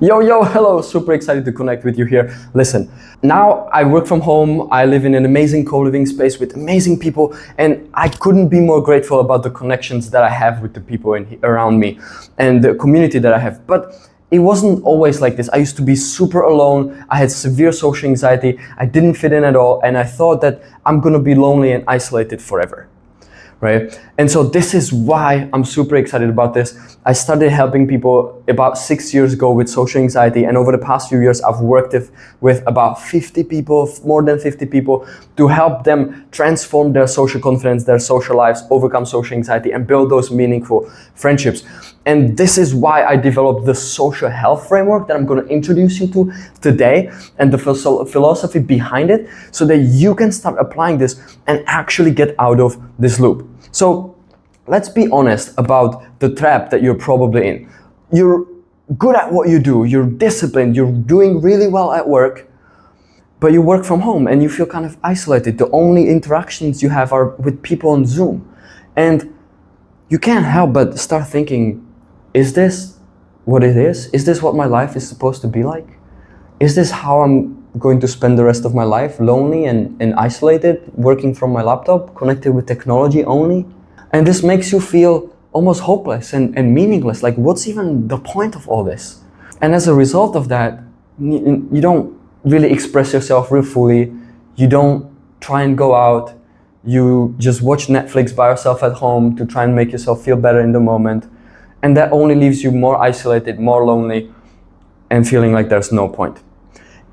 Yo, hello, super excited to connect with you here. Listen, now I work from home, I live in an amazing co-living space with amazing people, and I couldn't be more grateful about the connections that I have with the people around me and the community that I have. But it wasn't always like this. I used to be super alone, I had severe social anxiety, I didn't fit in at all, and I thought that I'm gonna be lonely and isolated forever. Right? And so this is why I'm super excited about this. I started helping people about 6 years ago with social anxiety, and over the past few years I've worked with about 50 people, more than 50 people, to help them transform their social confidence, their social lives, overcome social anxiety, and build those meaningful friendships. And this is why I developed the social health framework that I'm going to introduce you to today, and the philosophy behind it, so that you can start applying this and actually get out of this loop. So let's be honest about the trap that you're probably in. You're good at what you do, you're disciplined, you're doing really well at work, but you work from home and you feel kind of isolated. The only interactions you have are with people on Zoom. And you can't help but start thinking, is this what it is? Is this what my life is supposed to be like? Is this how I'm going to spend the rest of my life, lonely and isolated, working from my laptop, connected with technology only? And this makes you feel almost hopeless and meaningless. Like, what's even the point of all this? And as a result of that, you don't really express yourself real fully. You don't try and go out. You just watch Netflix by yourself at home to try and make yourself feel better in the moment. And that only leaves you more isolated, more lonely, and feeling like there's no point.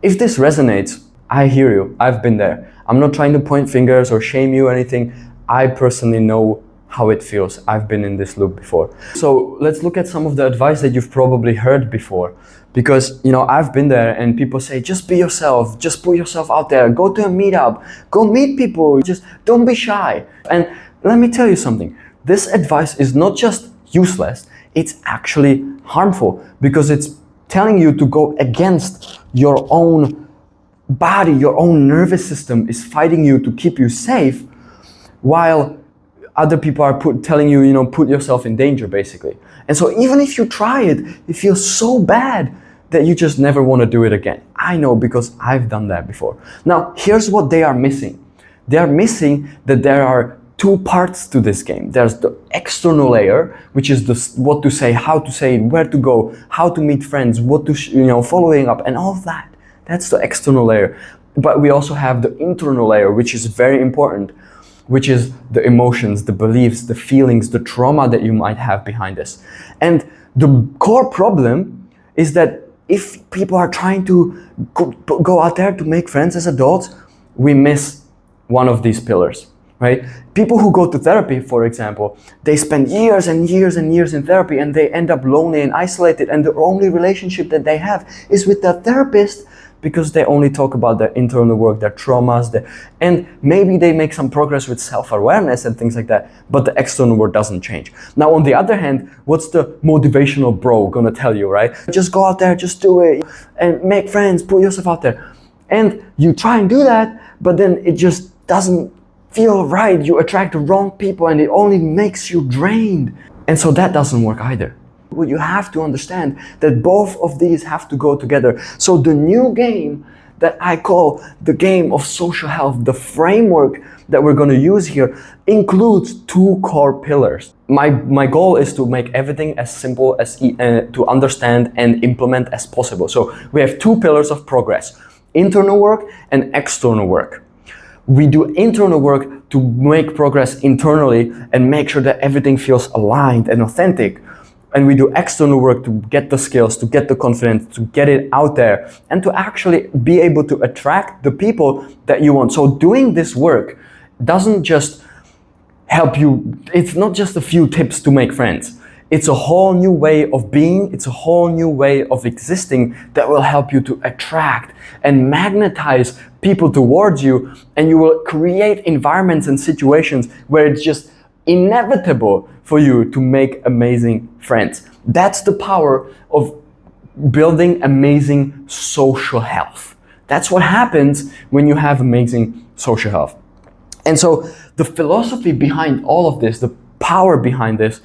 If this resonates, I hear you, I've been there. I'm not trying to point fingers or shame you or anything. I personally know how it feels. I've been in this loop before. So let's look at some of the advice that you've probably heard before. Because, I've been there, and people say, just be yourself, just put yourself out there, go to a meetup, go meet people, just don't be shy. And let me tell you something, this advice is not just useless, it's actually harmful, because it's telling you to go against your own body. Your own nervous system is fighting you to keep you safe, while other people are telling you, put yourself in danger, basically. And so even if you try it, it feels so bad that you just never want to do it again. I know, because I've done that before. Now, here's what they are missing. They are missing that there are two parts to this game. There's the external layer, which is what to say, how to say it, where to go, how to meet friends, what to, following up, and all of that. That's the external layer. But we also have the internal layer, which is very important, which is the emotions, the beliefs, the feelings, the trauma that you might have behind this. And the core problem is that if people are trying to go out there to make friends as adults, we miss one of these pillars. Right? People who go to therapy, for example, they spend years and years and years in therapy, and they end up lonely and isolated, and the only relationship that they have is with their therapist, because they only talk about their internal work, their traumas, and maybe they make some progress with self-awareness and things like that, but the external work doesn't change. Now, on the other hand, what's the motivational bro gonna tell you, right? Just go out there, just do it, and make friends, put yourself out there. And you try and do that, but then it just doesn't feel right. You attract the wrong people, and it only makes you drained. And so that doesn't work either. Well, you have to understand that both of these have to go together. So the new game that I call the game of social health, the framework that we're going to use here, includes two core pillars. My goal is to make everything as simple as to understand and implement as possible. So we have two pillars of progress: internal work and external work. We do internal work to make progress internally and make sure that everything feels aligned and authentic. And we do external work to get the skills, to get the confidence, to get it out there, and to actually be able to attract the people that you want. So doing this work doesn't just help you, it's not just a few tips to make friends. It's a whole new way of being, it's a whole new way of existing that will help you to attract and magnetize people towards you, and you will create environments and situations where it's just inevitable for you to make amazing friends. That's the power of building amazing social health. That's what happens when you have amazing social health. And so the philosophy behind all of this, the power behind this,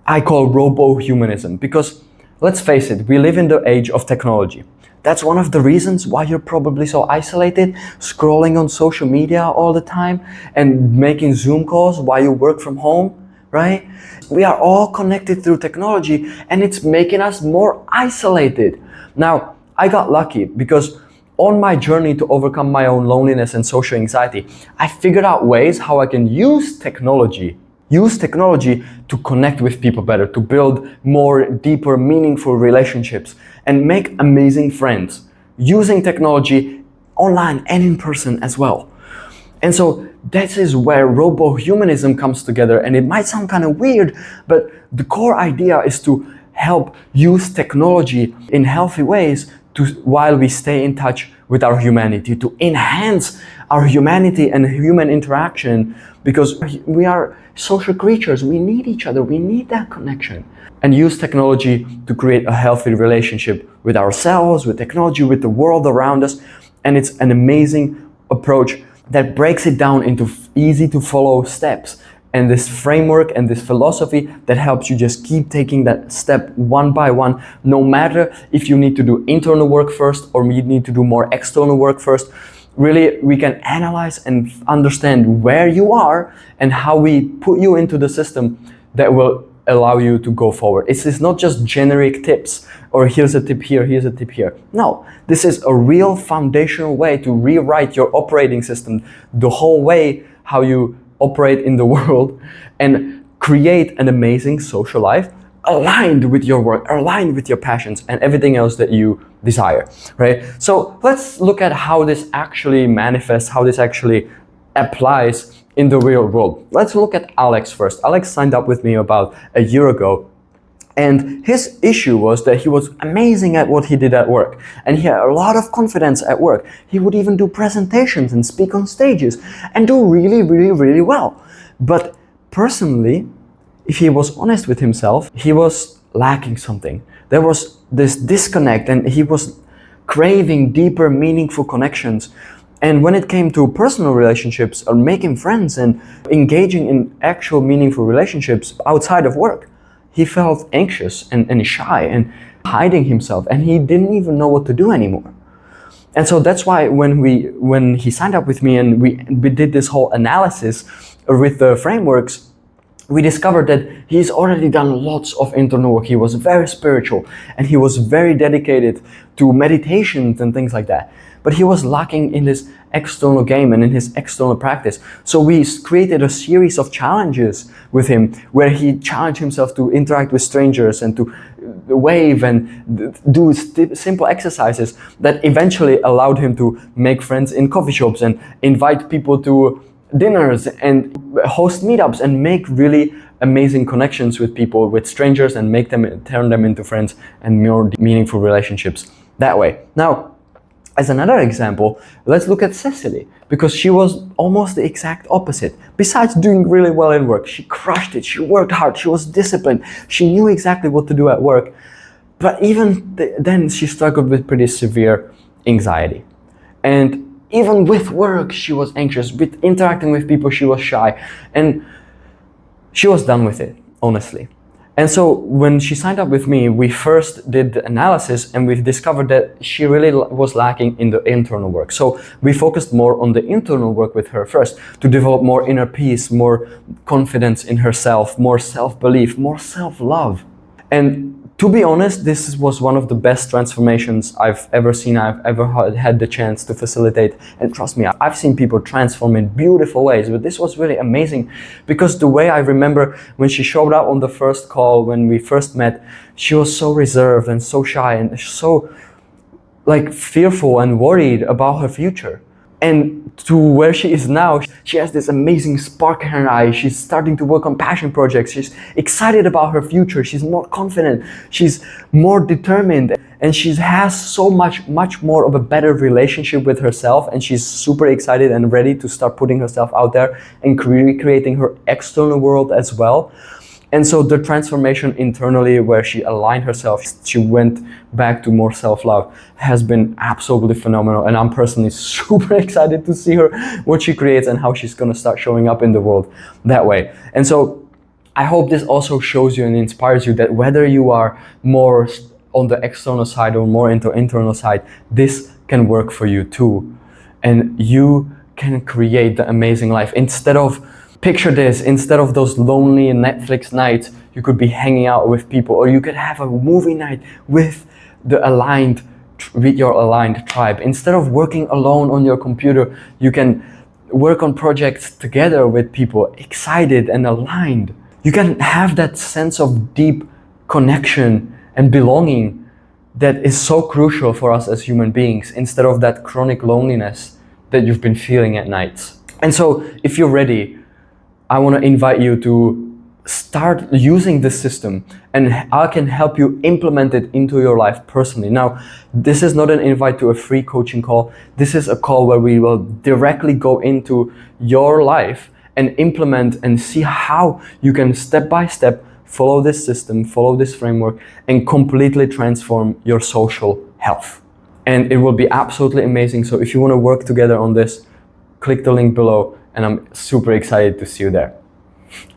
I call robo-humanism, because let's face it, we live in the age of technology. That's one of the reasons why you're probably so isolated, scrolling on social media all the time and making Zoom calls while you work from home, right? We are all connected through technology and it's making us more isolated. Now, I got lucky because on my journey to overcome my own loneliness and social anxiety, I figured out ways how I can use technology to connect with people better, to build more deeper, meaningful relationships and make amazing friends using technology online and in person as well. And so this is where robo-humanism comes together, and it might sound kind of weird, but the core idea is to help use technology in healthy ways while we stay in touch with our humanity, to enhance our humanity and human interaction, because we are social creatures. We need each other. We need that connection. And use technology to create a healthy relationship with ourselves, with technology, with the world around us. And it's an amazing approach that breaks it down into easy to follow steps. And this framework and this philosophy that helps you just keep taking that step one by one, no matter if you need to do internal work first or you need to do more external work first. Really, we can analyze and understand where you are and how we put you into the system that will allow you to go forward. It's not just generic tips or here's a tip here, here's a tip here. No, this is a real foundational way to rewrite your operating system, the whole way how you operate in the world, and create an amazing social life aligned with your work, aligned with your passions and everything else that you desire, right? So let's look at how this actually manifests, how this actually applies in the real world. Let's look at Alex first. Alex signed up with me about a year ago, and his issue was that he was amazing at what he did at work, and he had a lot of confidence at work. He would even do presentations and speak on stages and do really, really, really well. But personally, if he was honest with himself, he was lacking something. There was this disconnect and he was craving deeper, meaningful connections. And when it came to personal relationships or making friends and engaging in actual meaningful relationships outside of work, he felt anxious and shy and hiding himself, and he didn't even know what to do anymore. And so that's why when he signed up with me and we did this whole analysis with the frameworks, we discovered that he's already done lots of internal work. He was very spiritual and he was very dedicated to meditations and things like that. But he was lacking in his external game and in his external practice. So we created a series of challenges with him where he challenged himself to interact with strangers and to wave and do simple exercises that eventually allowed him to make friends in coffee shops and invite people to dinners and host meetups and make really amazing connections with people, with strangers, and turn them into friends and more meaningful relationships that way. Now, as another example, let's look at Cecily, because she was almost the exact opposite. Besides doing really well in work, she crushed it, she worked hard, she was disciplined, she knew exactly what to do at work. But even then, she struggled with pretty severe anxiety. And even with work, she was anxious. With interacting with people, she was shy. And she was done with it, honestly. And so when she signed up with me, we first did the analysis and we discovered that she really was lacking in the internal work. So we focused more on the internal work with her first to develop more inner peace, more confidence in herself, more self-belief, more self-love. And to be honest, this was one of the best transformations I've ever seen, I've ever had the chance to facilitate. And trust me, I've seen people transform in beautiful ways, but this was really amazing because the way I remember when she showed up on the first call, when we first met, she was so reserved and so shy and so fearful and worried about her future. And to where she is now, she has this amazing spark in her eye. She's starting to work on passion projects. She's excited about her future. She's more confident. She's more determined. And she has so much more of a better relationship with herself. And she's super excited and ready to start putting herself out there and recreating her external world as well. And so the transformation internally, where she aligned herself, she went back to more self-love, has been absolutely phenomenal. And I'm personally super excited to see her, what she creates and how she's gonna start showing up in the world that way. And so I hope this also shows you and inspires you that whether you are more on the external side or more into internal side, this can work for you too. And you can create the amazing life. Picture this, instead of those lonely Netflix nights, you could be hanging out with people, or you could have a movie night with your aligned tribe. Instead of working alone on your computer, you can work on projects together with people excited and aligned. You can have that sense of deep connection and belonging that is so crucial for us as human beings, instead of that chronic loneliness that you've been feeling at nights. And so if you're ready, I want to invite you to start using this system, and I can help you implement it into your life personally. Now, this is not an invite to a free coaching call. This is a call where we will directly go into your life and implement and see how you can step by step follow this system, follow this framework, and completely transform your social health. And it will be absolutely amazing. So if you want to work together on this, click the link below, and I'm super excited to see you there.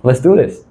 Let's do this.